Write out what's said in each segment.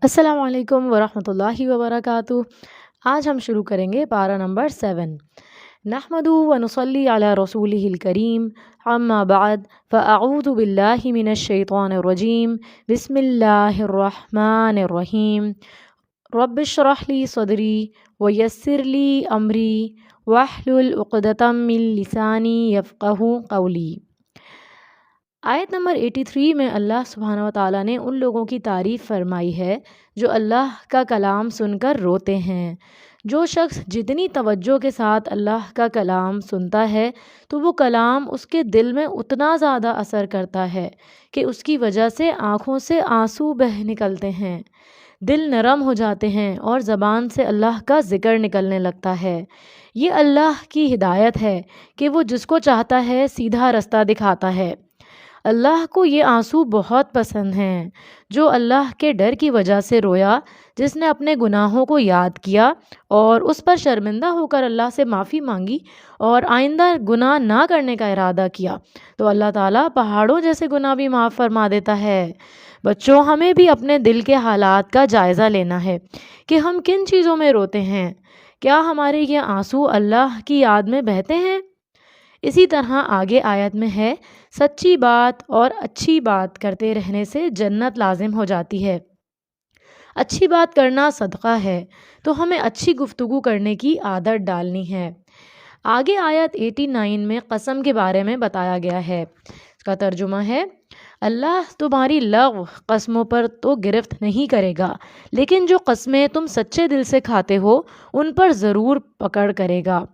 السلام علیکم ورحمۃ اللہ وبرکاتہ۔ آج ہم شروع کریں گے پارہ نمبر 7۔ نحمدہ ونصلی علی رسولہ الکریم، اما بعد فاعوذ باللہ من الشیطان الرجیم، بسم اللہ الرحمن الرحیم۔ رب اشرح لی صدری ویسر لی امری واحلل عقدۃ من لسانی یفقہوا قولی۔ آیت نمبر 83 میں اللہ سبحانہ و تعالیٰ نے ان لوگوں کی تعریف فرمائی ہے جو اللہ کا کلام سن کر روتے ہیں۔ جو شخص جتنی توجہ کے ساتھ اللہ کا کلام سنتا ہے تو وہ کلام اس کے دل میں اتنا زیادہ اثر کرتا ہے کہ اس کی وجہ سے آنکھوں سے آنسو بہہ نکلتے ہیں، دل نرم ہو جاتے ہیں اور زبان سے اللہ کا ذکر نکلنے لگتا ہے۔ یہ اللہ کی ہدایت ہے کہ وہ جس کو چاہتا ہے سیدھا رستہ دکھاتا ہے۔ اللہ کو یہ آنسو بہت پسند ہیں۔ جو اللہ کے ڈر کی وجہ سے رویا، جس نے اپنے گناہوں کو یاد کیا اور اس پر شرمندہ ہو کر اللہ سے معافی مانگی اور آئندہ گناہ نہ کرنے کا ارادہ کیا، تو اللہ تعالیٰ پہاڑوں جیسے گناہ بھی معاف فرما دیتا ہے۔ بچوں، ہمیں بھی اپنے دل کے حالات کا جائزہ لینا ہے کہ ہم کن چیزوں میں روتے ہیں۔ کیا ہمارے یہ آنسو اللہ کی یاد میں بہتے ہیں؟ اسی طرح آگے آیت میں ہے، سچی بات اور اچھی بات کرتے رہنے سے جنت لازم ہو جاتی ہے۔ اچھی بات کرنا صدقہ ہے، تو ہمیں اچھی گفتگو کرنے کی عادت ڈالنی ہے۔ آگے آیت 89 میں قسم کے بارے میں بتایا گیا ہے۔ اس کا ترجمہ ہے، اللہ تمہاری لغو قسموں پر تو گرفت نہیں کرے گا، لیکن جو قسمیں تم سچے دل سے کھاتے ہو ان پر ضرور پکڑ کرے گا۔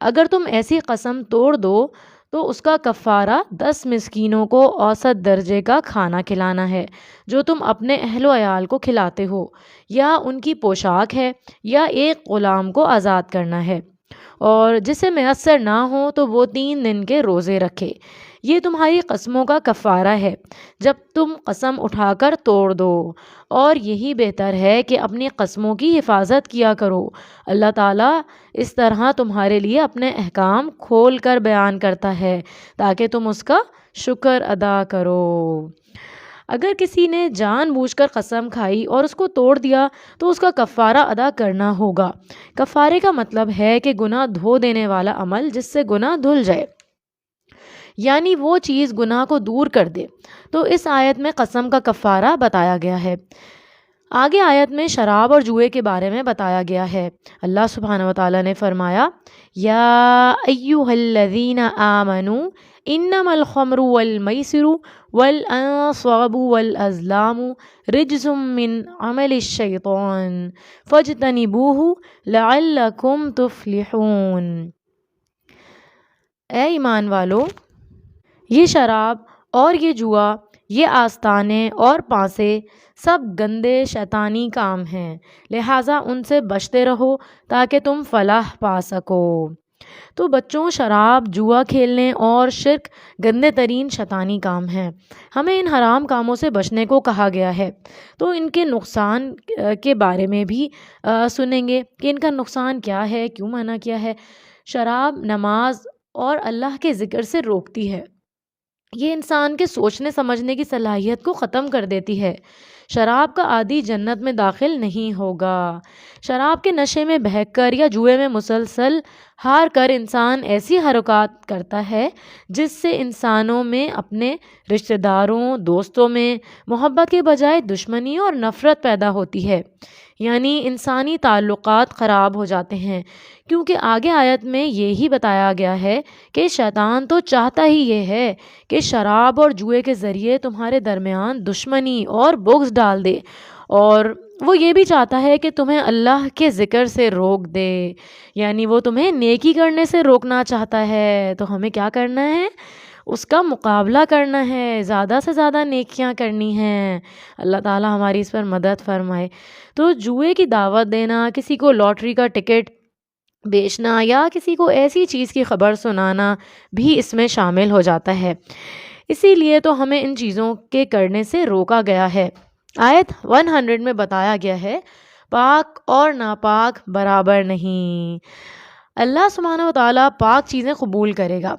اگر تم ایسی قسم توڑ دو تو اس کا کفارہ 10 مسکینوں کو اوسط درجے کا کھانا کھلانا ہے جو تم اپنے اہل و عیال کو کھلاتے ہو، یا ان کی پوشاک ہے، یا ایک غلام کو آزاد کرنا ہے، اور جسے میسر نہ ہو تو وہ 3 دن کے روزے رکھے۔ یہ تمہاری قسموں کا کفارہ ہے جب تم قسم اٹھا کر توڑ دو، اور یہی بہتر ہے کہ اپنی قسموں کی حفاظت کیا کرو۔ اللہ تعالیٰ اس طرح تمہارے لیے اپنے احکام کھول کر بیان کرتا ہے تاکہ تم اس کا شکر ادا کرو۔ اگر کسی نے جان بوجھ کر قسم کھائی اور اس کو توڑ دیا تو اس کا کفارہ ادا کرنا ہوگا۔ کفارے کا مطلب ہے کہ گناہ دھو دینے والا عمل جس سے گناہ دھل جائے، یعنی وہ چیز گناہ کو دور کر دے۔ تو اس آیت میں قسم کا کفارہ بتایا گیا ہے۔ آگے آیت میں شراب اور جوئے کے بارے میں بتایا گیا ہے۔ اللہ سبحانہ و تعالیٰ نے فرمایا، یا ایہا الذین آمنوا انما الخمر والمیسر والانصاب والازلام رجز من عمل الشیطان فاجتنبوہ لعلکم تفلحون۔ اے ایمان والو، یہ شراب اور یہ جوا، یہ آستانے اور پانسے سب گندے شیطانی کام ہیں، لہٰذا ان سے بچتے رہو تاکہ تم فلاح پا سکو۔ تو بچوں، شراب، جوا کھیلنے اور شرک گندے ترین شیطانی کام ہیں۔ ہمیں ان حرام کاموں سے بچنے کو کہا گیا ہے۔ تو ان کے نقصان کے بارے میں بھی سنیں گے کہ ان کا نقصان کیا ہے، کیوں منع کیا ہے۔ شراب نماز اور اللہ کے ذکر سے روکتی ہے۔ یہ انسان کے سوچنے سمجھنے کی صلاحیت کو ختم کر دیتی ہے۔ شراب کا عادی جنت میں داخل نہیں ہوگا۔ شراب کے نشے میں بہک کر یا جوئے میں مسلسل ہار کر انسان ایسی حرکات کرتا ہے جس سے انسانوں میں، اپنے رشتہ داروں، دوستوں میں محبت کے بجائے دشمنی اور نفرت پیدا ہوتی ہے، یعنی انسانی تعلقات خراب ہو جاتے ہیں، کیونکہ آگے آیت میں یہی بتایا گیا ہے کہ شیطان تو چاہتا ہی یہ ہے کہ شراب اور جوئے کے ذریعے تمہارے درمیان دشمنی اور بغض ڈال دے، اور وہ یہ بھی چاہتا ہے کہ تمہیں اللہ کے ذکر سے روک دے، یعنی وہ تمہیں نیکی کرنے سے روکنا چاہتا ہے۔ تو ہمیں کیا کرنا ہے؟ اس کا مقابلہ کرنا ہے، زیادہ سے زیادہ نیکیاں کرنی ہیں۔ اللہ تعالیٰ ہماری اس پر مدد فرمائے۔ تو جوئے کی دعوت دینا، کسی کو لاٹری کا ٹکٹ بیچنا یا کسی کو ایسی چیز کی خبر سنانا بھی اس میں شامل ہو جاتا ہے۔ اسی لیے تو ہمیں ان چیزوں کے کرنے سے روکا گیا ہے۔ آیت 100 میں بتایا گیا ہے، پاک اور ناپاک برابر نہیں۔ اللہ سبحانہ و تعالیٰ پاک چیزیں قبول کرے گا،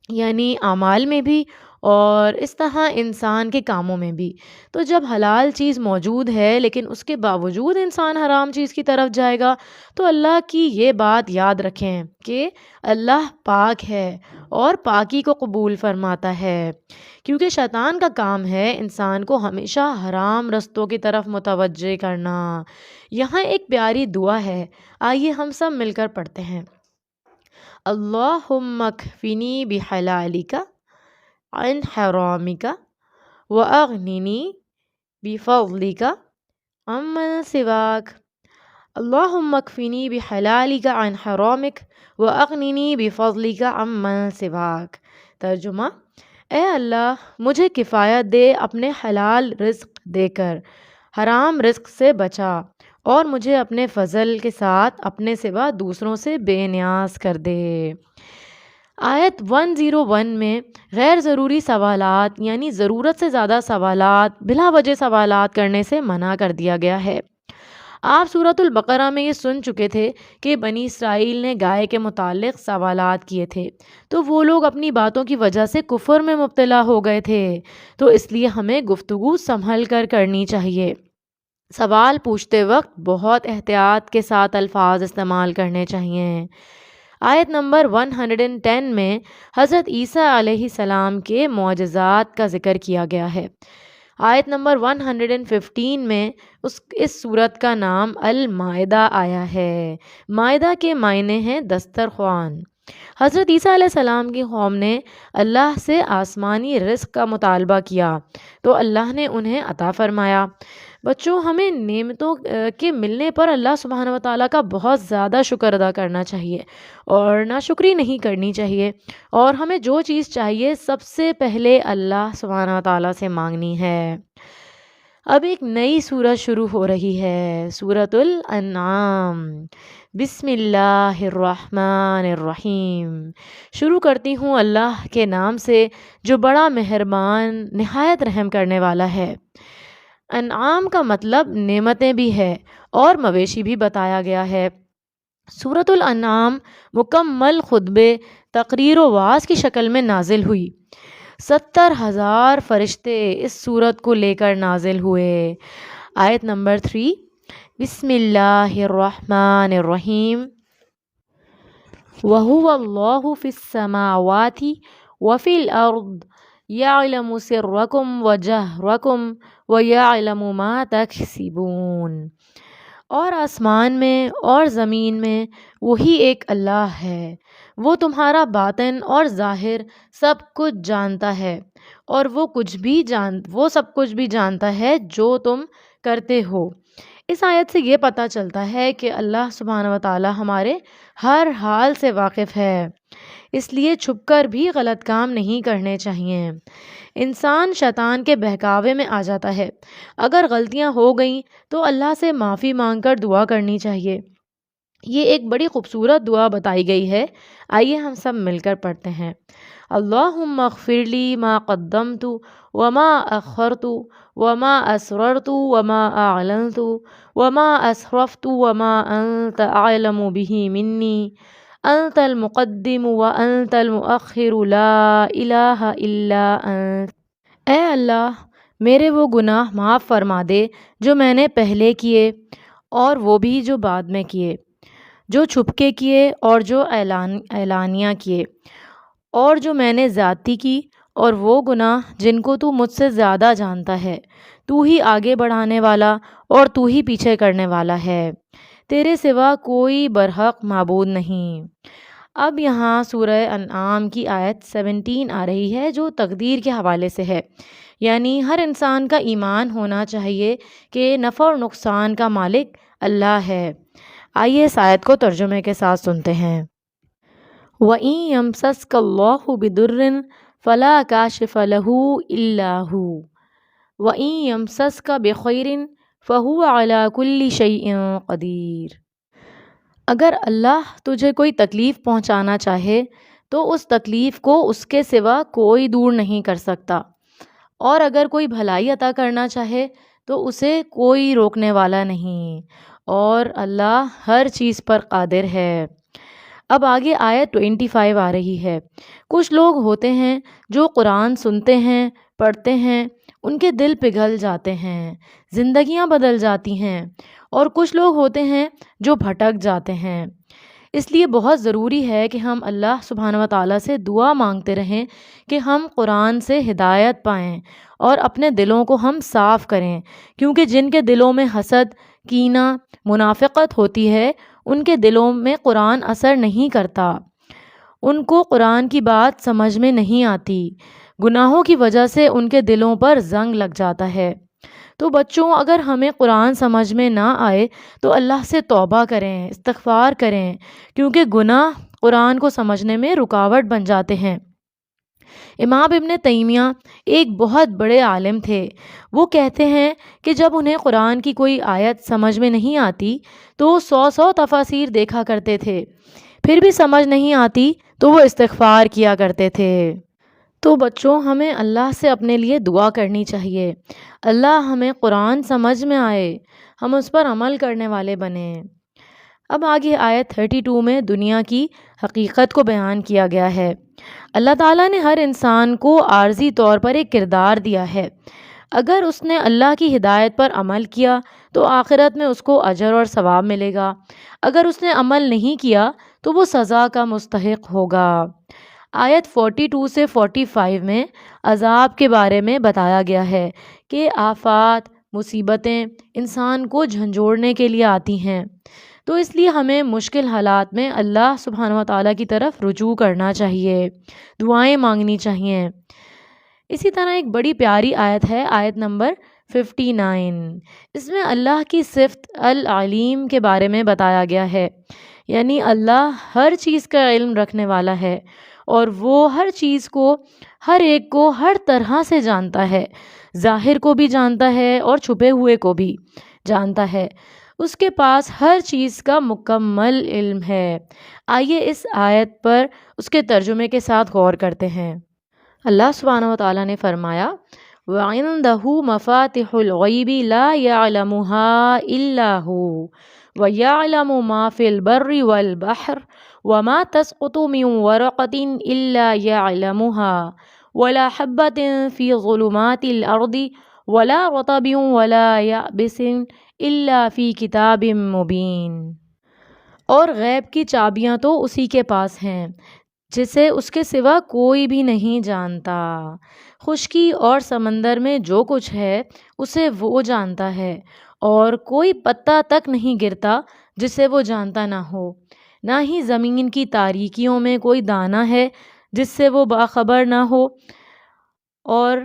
یعنی اعمال میں بھی اور اس طرح انسان کے کاموں میں بھی۔ تو جب حلال چیز موجود ہے لیکن اس کے باوجود انسان حرام چیز کی طرف جائے گا تو اللہ کی یہ بات یاد رکھیں کہ اللہ پاک ہے اور پاکی کو قبول فرماتا ہے، کیونکہ شیطان کا کام ہے انسان کو ہمیشہ حرام رستوں کی طرف متوجہ کرنا۔ یہاں ایک پیاری دعا ہے، آئیے ہم سب مل کر پڑھتے ہیں۔ اللہم اکفنی بحلالک عن حرامک واغننی بفضلک عمن سواک۔ اللہم اکفنی بحلالک عن حرامک واغننی بفضلک عمن سواک۔ ترجمہ: اے اللہ مجھے کفایت دے اپنے حلال رزق دے کر، حرام رزق سے بچا، اور مجھے اپنے فضل کے ساتھ اپنے سوا دوسروں سے بے نیاز کر دے۔ آیت 101 میں غیر ضروری سوالات یعنی ضرورت سے زیادہ سوالات، بلا وجہ سوالات کرنے سے منع کر دیا گیا ہے۔ آپ سورۃ البقرہ میں یہ سن چکے تھے کہ بنی اسرائیل نے گائے کے متعلق سوالات کیے تھے، تو وہ لوگ اپنی باتوں کی وجہ سے کفر میں مبتلا ہو گئے تھے، تو اس لیے ہمیں گفتگو سنبھل کر کرنی چاہیے۔ سوال پوچھتے وقت بہت احتیاط کے ساتھ الفاظ استعمال کرنے چاہیے۔ آیت نمبر 110 میں حضرت عیسیٰ علیہ السلام کے معجزات کا ذکر کیا گیا ہے۔ آیت نمبر 115 میں اس سورت کا نام المائدہ آیا ہے۔ مائدہ کے معنی ہیں دسترخوان۔ حضرت عیسیٰ علیہ السلام کی قوم نے اللہ سے آسمانی رزق کا مطالبہ کیا تو اللہ نے انہیں عطا فرمایا۔ بچوں، ہمیں نعمتوں کے ملنے پر اللہ سبحانہ و تعالیٰ کا بہت زیادہ شکر ادا کرنا چاہیے اور ناشکری نہیں کرنی چاہیے، اور ہمیں جو چیز چاہیے سب سے پہلے اللہ سبحانہ و تعالیٰ سے مانگنی ہے۔ اب ایک نئی سورت شروع ہو رہی ہے، سورۃ الانعام۔ بسم اللہ الرحمن الرحیم۔ شروع کرتی ہوں اللہ کے نام سے جو بڑا مہربان نہایت رحم کرنے والا ہے۔ انعام کا مطلب نعمتیں بھی ہے اور مویشی بھی بتایا گیا ہے۔ سورۃ الانعام مکمل خطبے، تقریر و وعظ کی شکل میں نازل ہوئی۔ 70,000 فرشتے اس سورت کو لے کر نازل ہوئے۔ آیت نمبر 3، بسم اللہ الرحمن الرحیم۔ وَهُوَ اللَّهُ فِي السَّمَاوَاتِ وَفِي الْأَرْضِ يَعْلَمُ سِرَّكُمْ وَجَهْرَكُمْ وَيَعْلَمُ مَا تَكْسِبُونَ۔ اور آسمان میں اور زمین میں وہی ایک اللہ ہے، وہ تمہارا باطن اور ظاہر سب کچھ جانتا ہے، اور وہ سب کچھ بھی جانتا ہے جو تم کرتے ہو۔ اس آیت سے یہ پتہ چلتا ہے کہ اللہ سبحانہ و تعالی ہمارے ہر حال سے واقف ہے، اس لیے چھپ کر بھی غلط کام نہیں کرنے چاہیے۔ انسان شیطان کے بہکاوے میں آ جاتا ہے، اگر غلطیاں ہو گئیں تو اللہ سے معافی مانگ کر دعا کرنی چاہیے۔ یہ ایک بڑی خوبصورت دعا بتائی گئی ہے، آئیے ہم سب مل کر پڑھتے ہیں۔ اللہم اغفر لی ما قدمت وما اخرت وما اسررت وما اعلنت وما اسرفت وما انت اعلم به منی انت المقدم وانت المؤخر لا الہ الا انت۔ اے اللہ میرے وہ گناہ معاف فرما دے جو میں نے پہلے کیے اور وہ بھی جو بعد میں کیے، جو چھپ کے کیے اور جو اعلانیہ کیے، اور جو میں نے زیادتی کی، اور وہ گناہ جن کو تو مجھ سے زیادہ جانتا ہے۔ تو ہی آگے بڑھانے والا اور تو ہی پیچھے کرنے والا ہے، تیرے سوا کوئی برحق معبود نہیں۔ اب یہاں سورہ انعام کی آیت 17 آ رہی ہے جو تقدیر کے حوالے سے ہے، یعنی ہر انسان کا ایمان ہونا چاہیے کہ نفع اور نقصان کا مالک اللہ ہے۔ آئیے اس آیت کو ترجمے کے ساتھ سنتے ہیں۔ وَإِن يَمْسَسْكَ اللَّهُ بِضُرٍّ فَلَا كَاشِفَ لَهُ إِلَّا هُوَ وَإِن يَمْسَسْكَ بِخَيْرٍ فَهُوَ عَلَى كُلِّ شَيْءٍ قَدِيرٌ۔ اگر اللہ تجھے کوئی تکلیف پہنچانا چاہے تو اس تکلیف کو اس کے سوا کوئی دور نہیں کر سکتا، اور اگر کوئی بھلائی عطا کرنا چاہے تو اسے کوئی روکنے والا نہیں، اور اللہ ہر چیز پر قادر ہے۔ اب آگے آیت 25 آ رہی ہے۔ کچھ لوگ ہوتے ہیں جو قرآن سنتے ہیں، پڑھتے ہیں، ان کے دل پگھل جاتے ہیں، زندگیاں بدل جاتی ہیں، اور کچھ لوگ ہوتے ہیں جو بھٹک جاتے ہیں۔ اس لیے بہت ضروری ہے کہ ہم اللہ سبحانہ و تعالیٰ سے دعا مانگتے رہیں کہ ہم قرآن سے ہدایت پائیں اور اپنے دلوں کو ہم صاف کریں، کیونکہ جن کے دلوں میں حسد، کینہ، منافقت ہوتی ہے، ان کے دلوں میں قرآن اثر نہیں کرتا، ان کو قرآن کی بات سمجھ میں نہیں آتی، گناہوں کی وجہ سے ان کے دلوں پر زنگ لگ جاتا ہے۔ تو بچوں، اگر ہمیں قرآن سمجھ میں نہ آئے تو اللہ سے توبہ کریں، استغفار کریں، کیونکہ گناہ قرآن کو سمجھنے میں رکاوٹ بن جاتے ہیں۔ امام ابن تیمیہ ایک بہت بڑے عالم تھے۔ وہ کہتے ہیں کہ جب انہیں قرآن کی کوئی آیت سمجھ میں نہیں آتی تو وہ 100 تفاسیر دیکھا کرتے تھے، پھر بھی سمجھ نہیں آتی تو وہ استغفار کیا کرتے تھے۔ تو بچوں، ہمیں اللہ سے اپنے لیے دعا کرنی چاہیے، اللہ ہمیں قرآن سمجھ میں آئے، ہم اس پر عمل کرنے والے بنیں۔ اب آگے آیت 32 میں دنیا کی حقیقت کو بیان کیا گیا ہے۔ اللہ تعالیٰ نے ہر انسان کو عارضی طور پر ایک کردار دیا ہے۔ اگر اس نے اللہ کی ہدایت پر عمل کیا تو آخرت میں اس کو اجر اور ثواب ملے گا، اگر اس نے عمل نہیں کیا تو وہ سزا کا مستحق ہوگا۔ آیت 42 سے 45 میں عذاب کے بارے میں بتایا گیا ہے کہ آفات، مصیبتیں انسان کو جھنجھوڑنے کے لیے آتی ہیں، تو اس لیے ہمیں مشکل حالات میں اللہ سبحانہ و تعالیٰ کی طرف رجوع کرنا چاہیے، دعائیں مانگنی چاہیے۔ اسی طرح ایک بڑی پیاری آیت ہے، آیت نمبر 59۔ اس میں اللہ کی صفت العلیم کے بارے میں بتایا گیا ہے، یعنی اللہ ہر چیز کا علم رکھنے والا ہے اور وہ ہر چیز کو، ہر ایک کو ہر طرح سے جانتا ہے، ظاہر کو بھی جانتا ہے اور چھپے ہوئے کو بھی جانتا ہے، اس کے پاس ہر چیز کا مکمل علم ہے۔ آئیے اس آیت پر اس کے ترجمے کے ساتھ غور کرتے ہیں۔ اللہ سبحانہ و تعالیٰ نے فرمایا وَعِندَهُ مَفَاتِحُ الْغَيْبِ لَا يَعْلَمُهَا إِلَّا هُوَ وَيَعْلَمُ مَا فِي الْبَرِّ وَالْبَحْرِ وَمَا تَسْقُطُ مِنْ وَرَقَةٍ إِلَّا يَعْلَمُهَا وَلَا حَبَّةٍ فِي ظُلُمَاتِ الْأَرْضِ وَلَا رَطْبٍ وَلَا يَابِسٍ إِلَّا فِي كِتَابٍ مُبِينٍ۔ اور غیب کی چابیاں تو اسی کے پاس ہیں جسے اس کے سوا کوئی بھی نہیں جانتا، خشکی اور سمندر میں جو کچھ ہے اسے وہ جانتا ہے، اور کوئی پتا تک نہیں گرتا جسے وہ جانتا نہ ہو، نہ ہی زمین کی تاریکیوں میں کوئی دانہ ہے جس سے وہ باخبر نہ ہو، اور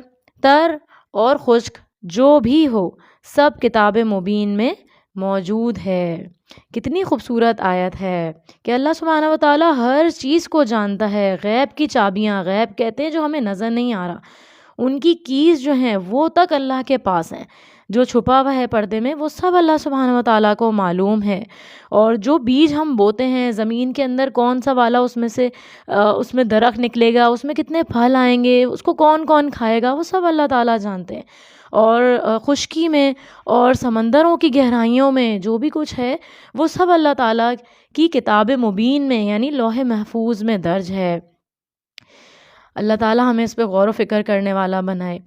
تر اور خشک جو بھی ہو سب کتاب مبین میں موجود ہے۔ کتنی خوبصورت آیت ہے کہ اللہ سبحانہ و تعالیٰ ہر چیز کو جانتا ہے۔ غیب کی چابیاں، غیب کہتے ہیں جو ہمیں نظر نہیں آ رہا، ان کی کیز جو ہیں وہ تک اللہ کے پاس ہیں، جو چھپا ہوا ہے پردے میں وہ سب اللہ سبحانہ و تعالیٰ کو معلوم ہے، اور جو بیج ہم بوتے ہیں زمین کے اندر، کون سا والا اس میں سے اس میں درخت نکلے گا، اس میں کتنے پھل آئیں گے، اس کو کون کون کھائے گا، وہ سب اللہ تعالیٰ جانتے ہیں۔ اور خشکی میں اور سمندروں کی گہرائیوں میں جو بھی کچھ ہے وہ سب اللہ تعالیٰ کی کتاب مبین میں یعنی لوح محفوظ میں درج ہے۔ اللہ تعالیٰ ہمیں اس پہ غور و فکر کرنے والا بنائے۔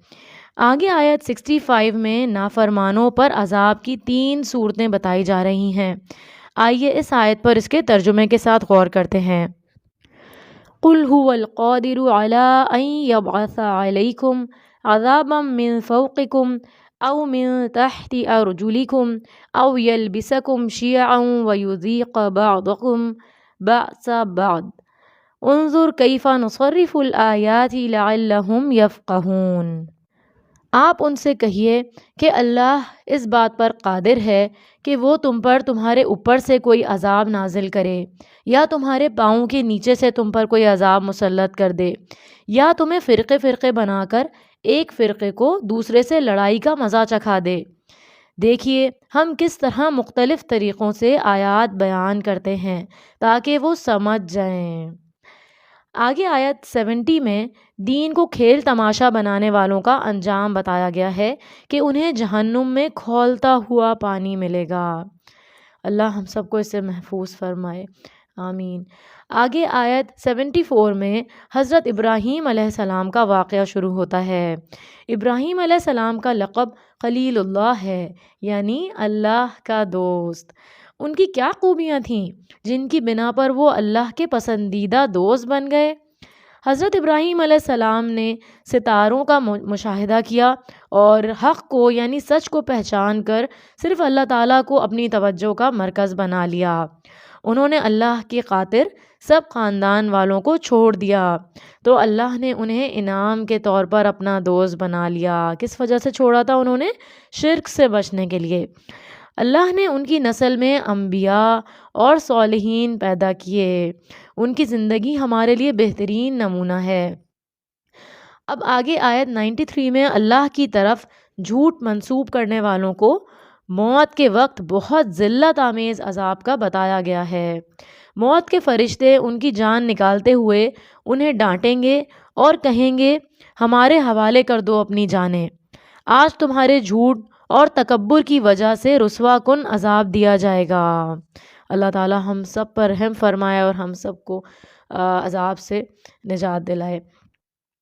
آگے آیت 65 میں نافرمانوں پر عذاب کی 3 صورتیں بتائی جا رہی ہیں۔ آئیے اس آیت پر اس کے ترجمے کے ساتھ غور کرتے ہیں۔ قُلْ هُوَ الْقَادِرُ عَلَىٰ أَن يَبْعَثَ عَلَيْكُمْ عَذَابًا مِّن فَوْقِكُمْ أَوْ مِن تَحْتِ أَرْجُلِكُمْ أَوْ يَلْبِسَكُمْ شِيَعًا وَيُذِيقَ بَعْضَكُمْ بَأْسَ بَعْضٍ انظُرْ كَيْفَ نُصَرِّفُ الْآيَاتِ لَعَلَّهُمْ يَفْقَهُونَ۔ آپ ان سے کہیے کہ اللہ اس بات پر قادر ہے کہ وہ تم پر تمہارے اوپر سے کوئی عذاب نازل کرے، یا تمہارے پاؤں کے نیچے سے تم پر کوئی عذاب مسلط کر دے، یا تمہیں فرقے فرقے بنا کر ایک فرقے کو دوسرے سے لڑائی کا مزہ چکھا دے۔ دیکھیے ہم کس طرح مختلف طریقوں سے آیات بیان کرتے ہیں تاکہ وہ سمجھ جائیں۔ آگے آیت 70 میں دین کو کھیل تماشا بنانے والوں کا انجام بتایا گیا ہے کہ انہیں جہنم میں کھولتا ہوا پانی ملے گا۔ اللہ ہم سب کو اس سے محفوظ فرمائے، آمین۔ آگے آیت 74 میں حضرت ابراہیم علیہ السلام کا واقعہ شروع ہوتا ہے۔ ابراہیم علیہ السلام کا لقب خلیل اللہ ہے، یعنی اللہ کا دوست۔ ان کی کیا خوبیاں تھیں جن کی بنا پر وہ اللہ کے پسندیدہ دوست بن گئے؟ حضرت ابراہیم علیہ السلام نے ستاروں کا مشاہدہ کیا اور حق کو یعنی سچ کو پہچان کر صرف اللہ تعالیٰ کو اپنی توجہ کا مرکز بنا لیا۔ انہوں نے اللہ کی خاطر سب خاندان والوں کو چھوڑ دیا تو اللہ نے انہیں انعام کے طور پر اپنا دوست بنا لیا۔ کس وجہ سے چھوڑا تھا انہوں نے؟ شرک سے بچنے کے لیے۔ اللہ نے ان کی نسل میں انبیاء اور صالحین پیدا کیے۔ ان کی زندگی ہمارے لیے بہترین نمونہ ہے۔ اب آگے آیت 93 میں اللہ کی طرف جھوٹ منسوب کرنے والوں کو موت کے وقت بہت ذلت آمیز عذاب کا بتایا گیا ہے۔ موت کے فرشتے ان کی جان نکالتے ہوئے انہیں ڈانٹیں گے اور کہیں گے ہمارے حوالے کر دو اپنی جانیں، آج تمہارے جھوٹ اور تکبر کی وجہ سے رسوا کن عذاب دیا جائے گا۔ اللہ تعالی ہم سب پر رحم فرمائے اور ہم سب کو عذاب سے نجات دلائے۔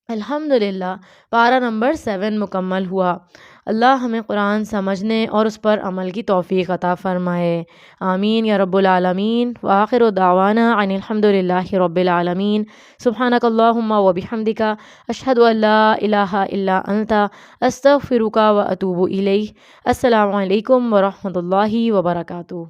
الحمدللہ پارہ نمبر 7 مکمل ہوا۔ اللہ ہمیں قرآن سمجھنے اور اس پر عمل کی توفیق عطا فرمائے، آمین یا رب العالمین۔ وآخر دعوانا ان الحمدللہ رب العالمین۔ سبحانک اللہم و بحمدک، اشہد ان لا الہ الا انت، استغفرک و اتوب الیک۔ السلام علیکم ورحمۃ اللہ وبرکاتہ۔